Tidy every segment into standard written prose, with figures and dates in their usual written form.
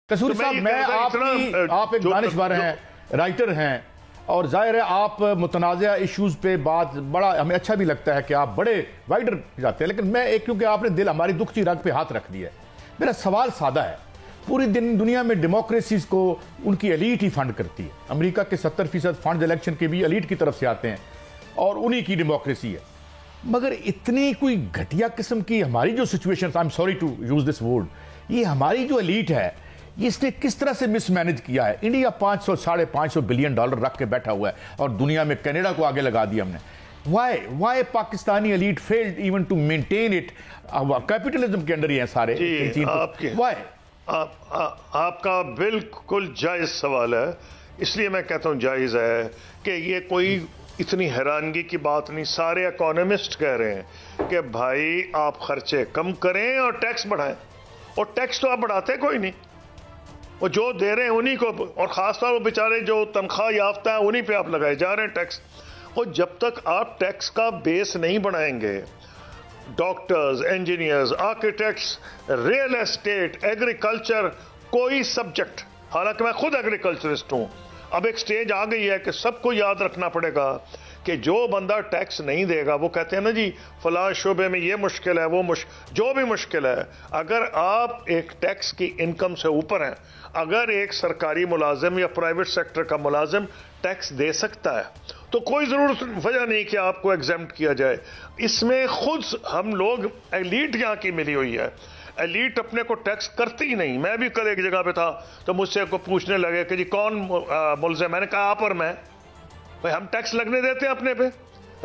کسوری صاحب، میں آپ ایک دانشور ہیں، رائٹر ہیں، اور ظاہر ہے آپ متنازعہ ایشوز پہ بات بڑا ہمیں اچھا بھی لگتا ہے کہ آپ بڑے وائڈر جاتے ہیں، لیکن میں کیونکہ آپ نے دل ہماری دکھتی رگ پہ ہاتھ رکھ دیا ہے، میرا سوال سادہ ہے. پوری دنیا میں ڈیموکریسیز کو ان کی ایلیٹ ہی فنڈ کرتی ہے. امریکہ کے 70% فنڈ الیکشن کے بھی ایلیٹ کی طرف سے آتے ہیں اور انہی کی ڈیموکریسی ہے. مگر اتنی کوئی گھٹیا قسم کی ہماری جو situation, I am sorry to use this word, یہ ہماری جو ایلیٹ ہے اس نے کس طرح سے مس مینج کیا ہے. انڈیا 500-550 بلین ڈالر رکھ کے بیٹھا ہوا ہے اور دنیا میں کینیڈا کو آگے لگا دیا ہم نے. Why Pakistani elite failed even to maintain it؟ Capitalism کے اندر ہی ہیں سارے. Why؟ آپ کا بالکل جائز سوال ہے، اس لیے میں کہتا ہوں جائز ہے کہ یہ کوئی اتنی حیرانگی کی بات نہیں. سارے اکانومسٹ کہہ رہے ہیں کہ بھائی آپ خرچے کم کریں اور ٹیکس بڑھائیں، اور ٹیکس تو آپ بڑھاتے کوئی نہیں، وہ جو دے رہے ہیں انہی کو، اور خاص طور وہ بیچارے جو تنخواہ یافتہ ہیں انہی پہ آپ لگائے جا رہے ہیں ٹیکس. اور جب تک آپ ٹیکس کا بیس نہیں بڑھائیں گے، doctors, engineers, architects, real estate, agriculture, کوئی سبجیکٹ، حالانکہ میں خود ایگریکلچرسٹ ہوں، اب ایک سٹیج آ گئی ہے کہ سب کو یاد رکھنا پڑے گا کہ جو بندہ ٹیکس نہیں دے گا، وہ کہتے ہیں نا جی فلاں شعبے میں یہ مشکل ہے، وہ جو بھی مشکل ہے، اگر آپ ایک ٹیکس کی انکم سے اوپر ہیں، اگر ایک سرکاری ملازم یا پرائیویٹ سیکٹر کا ملازم ٹیکس دے سکتا ہے تو کوئی ضرورت وجہ نہیں کہ آپ کو ایگزمپٹ کیا جائے. اس میں خود ہم لوگ ایلیٹ یہاں کی ملی ہوئی ہے، ایلیٹ اپنے کو ٹیکس کرتی ہی نہیں. میں بھی کل ایک جگہ پہ تھا تو مجھ سے کو پوچھنے لگے کہ جی کون ملزم، میں نے کہا آپ اور میں. بھائی ہم ٹیکس لگنے دیتے ہیں اپنے پہ،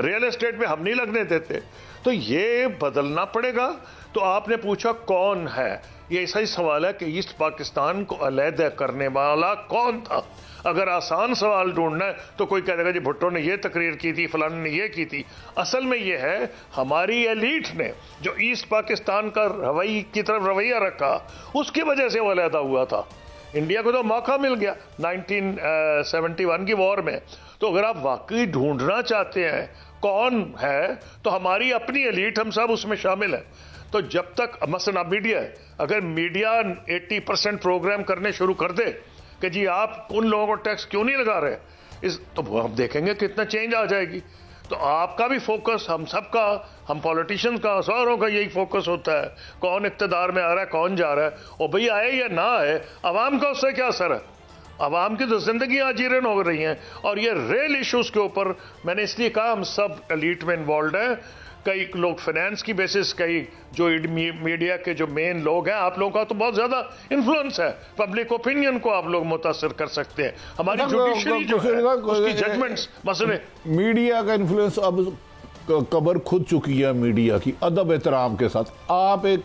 ریئل اسٹیٹ پہ ہم نہیں لگنے دیتے. تو یہ بدلنا پڑے گا. تو آپ نے پوچھا کون ہے، یہ ایسا ہی سوال ہے کہ ایسٹ پاکستان کو علیحدہ کرنے والا کون تھا. اگر آسان سوال ڈھونڈنا ہے تو کوئی کہہ دے گا جی بھٹو نے یہ تقریر کی تھی، فلاں نے یہ کی تھی. اصل میں یہ ہے ہماری ایلیٹ نے جو ایسٹ پاکستان کا کی طرف رویہ رکھا، اس کی وجہ سے وہ علیحدہ ہوا تھا. انڈیا کو تو موقع مل گیا 1971 کی وار میں. تو اگر آپ واقعی ڈھونڈنا چاہتے ہیں کون ہے تو ہماری اپنی ایلیٹ، ہم سب اس میں شامل ہیں. تو جب تک مثلا اب میڈیا ہے، اگر میڈیا 80% پروگرام کرنے شروع کر دے کہ جی آپ ان لوگوں کو ٹیکس کیوں نہیں لگا رہے، تو ہم دیکھیں گے کتنا چینج آ جائے گی. تو آپ کا بھی فوکس، ہم سب کا، ہم پولیٹیشین کا، ساروں کا یہی فوکس ہوتا ہے کون اقتدار میں آ رہا ہے، کون جا رہا ہے. اور بھئی آئے یا نہ آئے، عوام کا اس سے کیا اثر ہے؟ عوام کی تو زندگیاں اجیرن ہو رہی ہیں. اور یہ ریل ایشوز کے اوپر میں نے اس لیے کہا ہم سب ایلیٹ میں انوالوڈ ہیں. کئی لوگ فائنینس کی بیسس، کئی جو میڈیا کے جو مین لوگ ہیں، آپ لوگوں کا تو بہت زیادہ انفلوئنس ہے، پبلک اوپینین کو آپ لوگ متاثر کر سکتے ہیں. ہماری جوڈیشری جو ہے اس کی ججمنٹس مسئلے، میڈیا کا انفلوئنس اب قبر کھود چکی ہے میڈیا کی. ادب احترام کے ساتھ، آپ ایک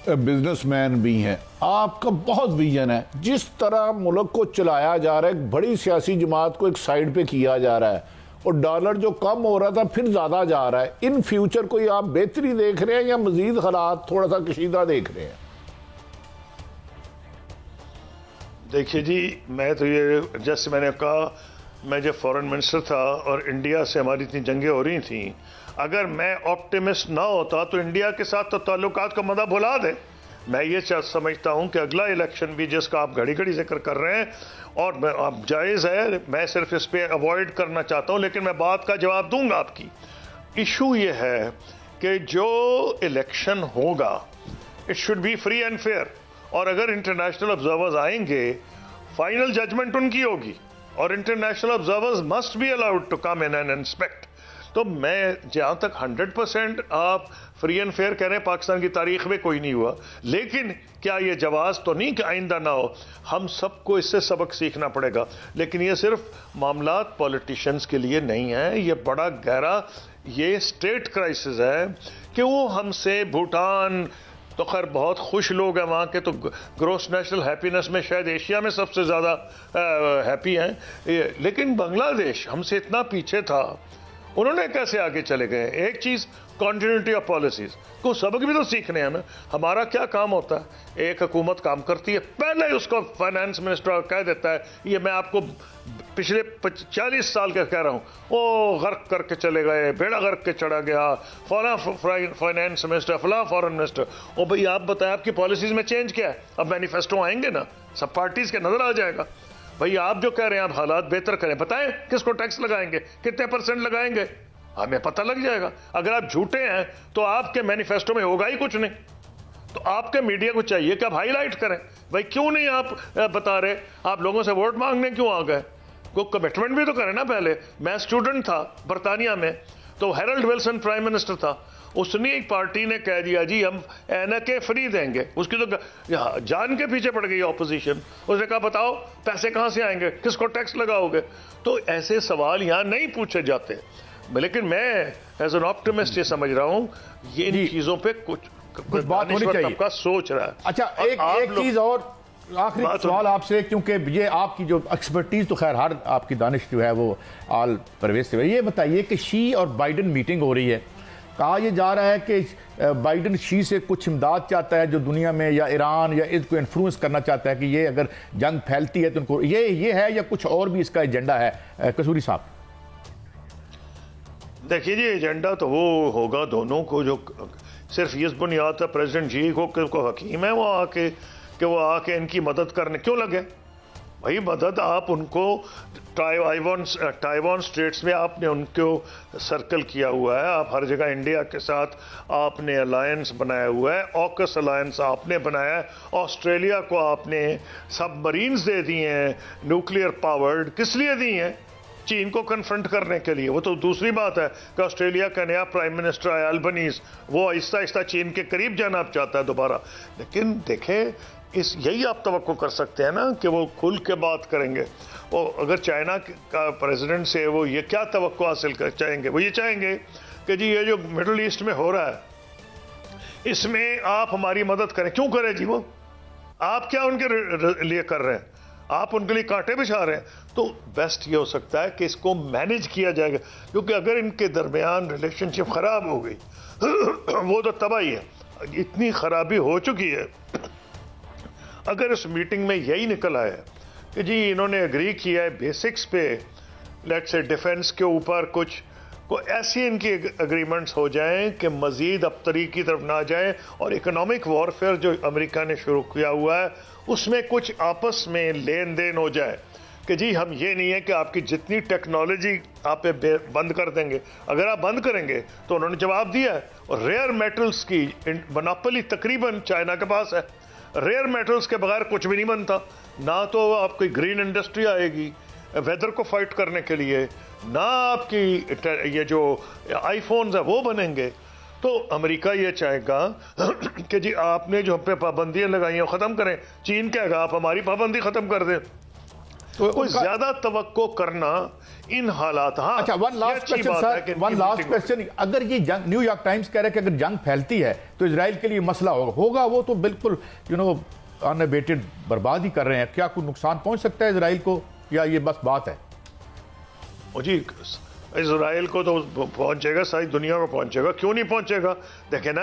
بزنس مین بھی ہیں، آپ کا بہت ویژن ہے. جس طرح ملک کو چلایا جا رہا ہے، ایک بڑی سیاسی جماعت کو ایک سائیڈ پہ کیا جا رہا ہے، اور ڈالر جو کم ہو رہا تھا پھر زیادہ جا رہا ہے. ان فیوچر کوئی آپ بہتری دیکھ رہے ہیں یا مزید حالات تھوڑا سا کشیدہ دیکھ رہے ہیں؟ دیکھیے جی، میں تو یہ جیسے میں نے کہا، میں جب فورن منسٹر تھا اور انڈیا سے ہماری اتنی جنگیں ہو رہی تھیں، اگر میں آپٹیمسٹ نہ ہوتا تو انڈیا کے ساتھ تو تعلقات کا مدہ بھلا دے. میں یہ سمجھتا ہوں کہ اگلا الیکشن بھی جس کا آپ گھڑی گھڑی ذکر کر رہے ہیں، اور اب جائز ہے، میں صرف اس پہ اوائڈ کرنا چاہتا ہوں، لیکن میں بات کا جواب دوں گا آپ کی. ایشو یہ ہے کہ جو الیکشن ہوگا it should be free and fair, اور اگر انٹرنیشنل آبزرورز آئیں گے فائنل ججمنٹ ان کی ہوگی، اور international observers must be allowed to come in and inspect. تو میں جہاں تک 100% آپ فری اینڈ فیئر کہہ رہے ہیں، پاکستان کی تاریخ میں کوئی نہیں ہوا، لیکن کیا یہ جواز تو نہیں کہ آئندہ نہ ہو؟ ہم سب کو اس سے سبق سیکھنا پڑے گا. لیکن یہ صرف معاملات پولیٹیشینز کے لیے نہیں ہیں، یہ بڑا گہرا یہ اسٹیٹ کرائسس ہے کہ وہ ہم سے بھوٹان تو خیر بہت خوش لوگ ہیں وہاں کے، تو گروس نیشنل ہیپینس میں شاید ایشیا میں سب سے زیادہ ہیپی ہیں، لیکن بنگلہ دیش ہم سے اتنا پیچھے تھا، انہوں نے کیسے آگے چلے گئے؟ ایک چیز کنٹینیوٹی آف پالیسیز کو سبق بھی تو سیکھنے ہیں نا. ہمارا کیا کام ہوتا ہے، ایک حکومت کام کرتی ہے، پہلے اس کو فائنانس منسٹر کہہ دیتا ہے یہ میں آپ کو پچھلے 40 سال کا کہہ رہا ہوں، وہ غرق کر کے چلے گئے، بیڑا غرق کے چڑھا گیا، فلاں فائنانس منسٹر، فلاں فارن منسٹر. او بھئی آپ بتائیں آپ کی پالیسیز میں چینج کیا ہے؟ اب مینیفیسٹو آئیں گے نا، سب پارٹیز کے نظر آ جائے گا. بھئی آپ جو کہہ رہے ہیں آپ حالات بہتر کریں، بتائیں کس کو ٹیکس لگائیں گے، کتنے % لگائیں گے، ہمیں پتہ لگ جائے گا. اگر آپ جھوٹے ہیں تو آپ کے مینیفیسٹو میں ہوگا ہی کچھ نہیں. تو آپ کے میڈیا کو چاہیے کہ آپ ہائی لائٹ کریں. بھائی کیوں نہیں آپ بتا رہے؟ آپ لوگوں سے ووٹ مانگنے کیوں آ گئے؟ کوئی کمٹمنٹ بھی تو کریں نا. پہلے میں اسٹوڈنٹ تھا برطانیہ میں، تو ہیرلڈ ولسن پرائم منسٹر تھا، اس نے ایک پارٹی نے کہہ دیا جی ہم اینکیں فری دیں گے، اس کی تو جان کے پیچھے پڑ گئی اپوزیشن. اس نے کہا بتاؤ پیسے کہاں سے آئیں گے، کس کو ٹیکس لگاؤ گے؟ تو ایسے سوال یہاں نہیں پوچھے جاتے. لیکن میں ایز این آپٹیمسٹ یہ سمجھ رہا ہوں یہ ان چیزوں پہ کچھ بات ہونی چاہیے. طبقہ سوچ رہا ہے. اچھا ایک چیز اور آخری سوال آپ سے، کیونکہ یہ آپ کی جو ایکسپرٹیز تو خیر ہر آپ کی دانش جو ہے وہ آل پرویز سے. یہ بتائیے کہ شی اور بائیڈن میٹنگ ہو رہی ہے، کہا یہ جا رہا ہے کہ بائیڈن شی سے کچھ امداد چاہتا ہے جو دنیا میں، یا ایران یا اس کو انفلوئنس کرنا چاہتا ہے کہ یہ اگر جنگ پھیلتی ہے تو ان کو یہ ہے، یا کچھ اور بھی اس کا ایجنڈا ہے؟ قصوری صاحب دیکھیے جی، ایجنڈا تو وہ ہوگا دونوں کو، جو صرف اس بنیاد پر پریزیڈنٹ جی کو حکیم ہے وہ آ کے ان کی مدد کرنے کیوں لگے؟ بھائی مدد آپ ان کو تائیوان اسٹریٹس میں آپ نے ان کو سرکل کیا ہوا ہے، آپ ہر جگہ انڈیا کے ساتھ آپ نے الائنس بنایا ہوا ہے، آکس الائنس آپ نے بنایا ہے، آسٹریلیا کو آپ نے سب مرینز دے دی ہیں نیوکلیئر پاورڈ. کس لیے دی ہیں؟ چین کو کنفرنٹ کرنے کے لیے. وہ تو دوسری بات ہے کہ آسٹریلیا کا نیا پرائم منسٹر ہے البنیز، وہ آہستہ آہستہ چین کے قریب جانا چاہتا ہے دوبارہ. لیکن دیکھیں یہی آپ توقع کر سکتے ہیں نا کہ وہ کھل کے بات کریں گے. وہ اگر چائنا کا پریزیڈنٹ سے وہ یہ کیا توقع حاصل چاہیں گے؟ وہ یہ چاہیں گے کہ جی یہ جو مڈل ایسٹ میں ہو رہا ہے اس میں آپ ہماری مدد کریں. کیوں کریں جی؟ وہ آپ کیا ان کے لیے کر رہے ہیں؟ آپ ان کے لیے کانٹے بچھا رہے ہیں. تو بیسٹ یہ ہو سکتا ہے کہ اس کو مینج کیا جائے گا، کیونکہ اگر ان کے درمیان ریلیشن شپ خراب ہو گئی وہ تو تباہی ہے. اتنی خرابی ہو چکی ہے. اگر اس میٹنگ میں یہی نکل آیا کہ جی انہوں نے اگری کیا ہے بیسکس پہ، لیٹ سے ڈیفنس کے اوپر کچھ ایسی ان کی اگریمنٹس ہو جائیں کہ مزید ابتری کی طرف نہ جائیں، اور اکنامک وارفیئر جو امریکہ نے شروع کیا ہوا ہے اس میں کچھ آپس میں لین دین ہو جائے کہ جی ہم یہ نہیں ہے کہ آپ کی جتنی ٹیکنالوجی آپ پہ بند کر دیں گے. اگر آپ بند کریں گے تو انہوں نے جواب دیا ہے، اور ریئر میٹلز کی مناپلی تقریباً چائنا کے پاس ہے. ریئر میٹلز کے بغیر کچھ بھی نہیں بنتا. نہ تو آپ کی گرین انڈسٹری آئے گی ویدر کو فائٹ کرنے کے لیے، نہ آپ کی یہ جو آئی فونز ہیں وہ بنیں گے. تو امریکہ یہ چاہے گا کہ جی آپ نے جو ہم پہ پابندیاں لگائی ہیں وہ ختم کریں. چین کہے گا آپ ہماری پابندی ختم کر دیں. تو کوئی زیادہ توقع کرنا ان حالات. ہاں اچھا ون لاسٹ کوسچن، اگر یہ جنگ، نیو یارک ٹائمز کہہ رہا ہے کہ اگر جنگ پھیلتی ہے تو اسرائیل کے لیے مسئلہ ہوگا، وہ تو بالکل ان ابیٹڈ برباد ہی کر رہے ہیں. کیا کوئی نقصان پہنچ سکتا ہے اسرائیل کو، یا یہ بس بات ہے؟ جی اسرائیل کو تو پہنچے گا، ساری دنیا کو پہنچے گا. کیوں نہیں پہنچے گا؟ دیکھیں نا،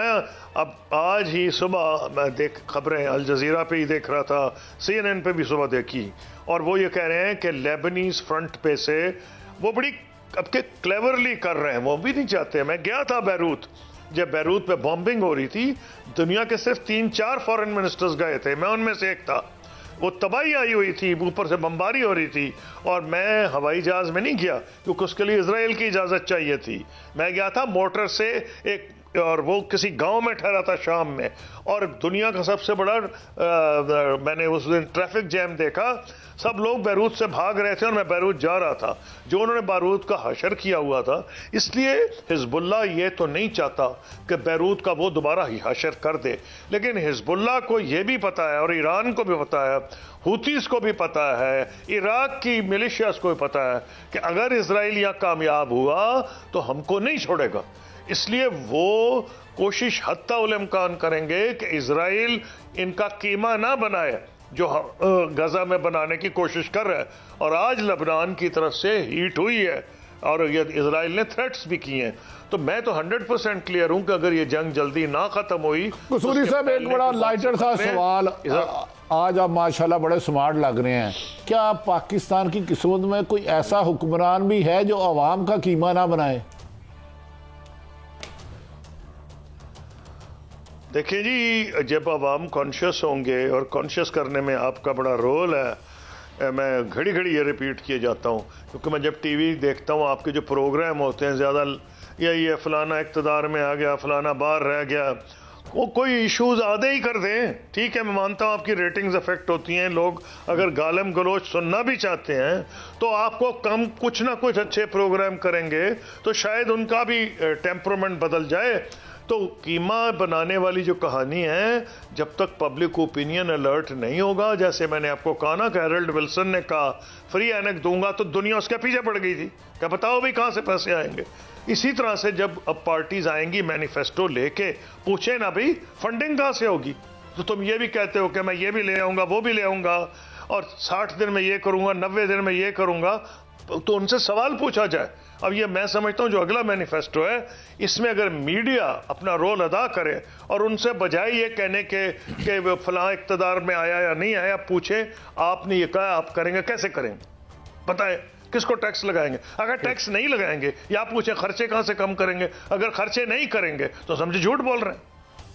اب آج ہی صبح میں خبریں الجزیرہ پہ ہی دیکھ رہا تھا، CNN پہ بھی صبح دیکھی، اور وہ یہ کہہ رہے ہیں کہ لیبنیز فرنٹ پہ سے وہ بڑی اب کے کلیورلی کر رہے ہیں. وہ بھی نہیں چاہتے. میں گیا تھا بیروت، جب بیروت پہ بامبنگ ہو رہی تھی دنیا کے صرف 3-4 فارن منسٹرز گئے تھے، میں ان میں سے ایک تھا. وہ تباہی آئی ہوئی تھی، اوپر سے بمباری ہو رہی تھی، اور میں ہوائی جہاز میں نہیں گیا کیونکہ اس کے لیے اسرائیل کی اجازت چاہیے تھی. میں گیا تھا موٹر سے ایک، اور وہ کسی گاؤں میں ٹھہرا تھا شام میں، اور دنیا کا سب سے بڑا میں نے اس دن ٹریفک جیم دیکھا. سب لوگ بیروت سے بھاگ رہے تھے اور میں بیروت جا رہا تھا. جو انہوں نے بیروت کا حشر کیا ہوا تھا، اس لیے حزب اللہ یہ تو نہیں چاہتا کہ بیروت کا وہ دوبارہ ہی حشر کر دے. لیکن حزب اللہ کو یہ بھی پتا ہے، اور ایران کو بھی پتا ہے، ہوتیز کو بھی پتا ہے، عراق کی ملیشیاز کو بھی پتا ہے کہ اگر اسرائیل یہاں کامیاب ہوا تو ہم کو نہیں چھوڑے گا. اس لیے وہ کوشش حتی الامکان کریں گے کہ اسرائیل ان کا قیمہ نہ بنائے جو غزہ میں بنانے کی کوشش کر رہا ہے. اور آج لبنان کی طرف سے ہیٹ ہوئی ہے اور یہ اسرائیل نے تھریٹس بھی کی ہیں. تو میں تو 100% کلیئر ہوں کہ اگر یہ جنگ جلدی نہ ختم ہوئی. قصوری صاحب ایک بڑا لائٹر سا سوال، آج آپ ماشاءاللہ بڑے سمارٹ لگ رہے ہیں. کیا پاکستان کی قسمت میں کوئی ایسا حکمران بھی ہے جو عوام کا قیمہ نہ بنائے؟ دیکھیں جی، جب عوام کانشیس ہوں گے، اور کانشیس کرنے میں آپ کا بڑا رول ہے، میں گھڑی گھڑی یہ ریپیٹ کیے جاتا ہوں، کیونکہ میں جب ٹی وی دیکھتا ہوں آپ کے جو پروگرام ہوتے ہیں زیادہ یہی ہے، فلانا اقتدار میں آ گیا، فلانا باہر رہ گیا، وہ کوئی ایشوز آدھے ہی کر دیں، ٹھیک ہے میں مانتا ہوں آپ کی ریٹنگز افیکٹ ہوتی ہیں، لوگ اگر گالم گلوچ سننا بھی چاہتے ہیں تو آپ کو کم کچھ نہ کچھ اچھے پروگرام کریں گے تو شاید ان کا بھی ٹیمپرمنٹ بدل جائے۔ تو قیمہ بنانے والی جو کہانی ہے، جب تک پبلک اوپینین الرٹ نہیں ہوگا، جیسے میں نے آپ کو کہا نا کہ ہیرلڈ ولسن نے کہا فری اینک دوں گا تو دنیا اس کے پیچھے پڑ گئی تھی کہ بتاؤ بھی کہاں سے پیسے آئیں گے۔ اسی طرح سے جب اب پارٹیز آئیں گی مینیفیسٹو لے کے، پوچھیں نا بھئی فنڈنگ کہاں سے ہوگی، تو تم یہ بھی کہتے ہو کہ میں یہ بھی لے آؤں گا وہ بھی لے آؤں گا اور 60 دن میں یہ کروں گا 90 دن میں یہ کروں گا، تو ان سے سوال پوچھا جائے۔ اب یہ میں سمجھتا ہوں جو اگلا مینیفیسٹو ہے اس میں اگر میڈیا اپنا رول ادا کرے اور ان سے بجائے یہ کہنے کہ فلاں اقتدار میں آیا یا نہیں آیا، پوچھیں آپ نے یہ کہا آپ کریں گے، کیسے کریں گے، بتائیں کس کو ٹیکس لگائیں گے؟ اگر ٹیکس نہیں لگائیں گے یا پوچھیں خرچے کہاں سے کم کریں گے، اگر خرچے نہیں کریں گے تو سمجھے جھوٹ بول رہے ہیں۔